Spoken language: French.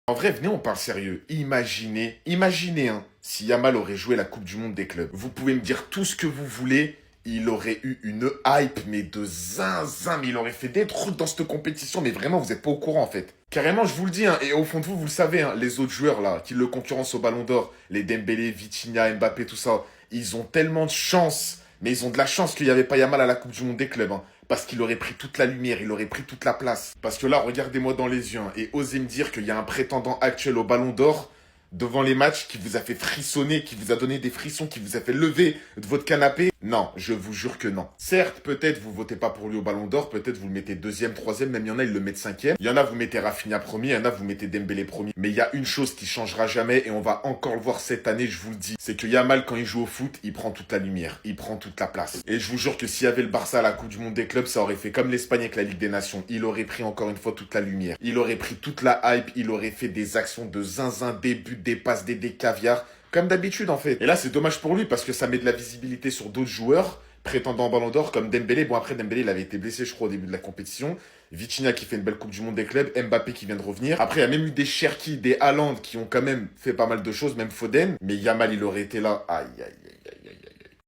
En vrai, venez, on parle sérieux. Imaginez, hein, si Yamal aurait joué la Coupe du Monde des clubs. Vous pouvez me dire tout ce que vous voulez. Il aurait eu une hype, mais de zinzin. Mais il aurait fait des trucs dans cette compétition. Mais vraiment, vous n'êtes pas au courant, en fait. Carrément, je vous le dis, hein, et au fond de vous, vous le savez, hein, les autres joueurs, là, qui le concurrencent au Ballon d'Or, les Dembélé, Vitinha, Mbappé, tout ça, ils ont tellement de chance. Mais ils ont de la chance qu'il n'y avait pas Yamal à la Coupe du Monde des clubs, hein. Parce qu'il aurait pris toute la lumière, il aurait pris toute la place. Parce que là, regardez-moi dans les yeux, hein, et osez me dire qu'il y a un prétendant actuel au Ballon d'Or devant les matchs qui vous a fait frissonner, qui vous a donné des frissons, qui vous a fait lever de votre canapé. Non, je vous jure que non. Certes, peut-être vous votez pas pour lui au Ballon d'Or, peut-être vous le mettez deuxième, troisième, même il y en a, ils le mettent cinquième. Il y en a, vous mettez Rafinha premier, il y en a, vous mettez Dembélé premier. Mais il y a une chose qui changera jamais, et on va encore le voir cette année, je vous le dis, c'est que Yamal, quand il joue au foot, il prend toute la lumière, il prend toute la place. Et je vous jure que s'il y avait le Barça à la Coupe du Monde des clubs, ça aurait fait comme l'Espagne avec la Ligue des Nations. Il aurait pris encore une fois toute la lumière. Il aurait pris toute la hype, il aurait fait des actions de zinzin, des buts, des passes, des caviar, comme d'habitude en fait. Et là, c'est dommage pour lui parce que ça met de la visibilité sur d'autres joueurs prétendant Ballon d'Or comme Dembélé. Bon, après, Dembélé, il avait été blessé, je crois, au début de la compétition. Vitinha qui fait une belle Coupe du Monde des clubs. Mbappé qui vient de revenir. Après, il y a même eu des Cherki, des Haaland qui ont quand même fait pas mal de choses, même Foden. Mais Yamal, il aurait été là. Aïe, aïe, aïe.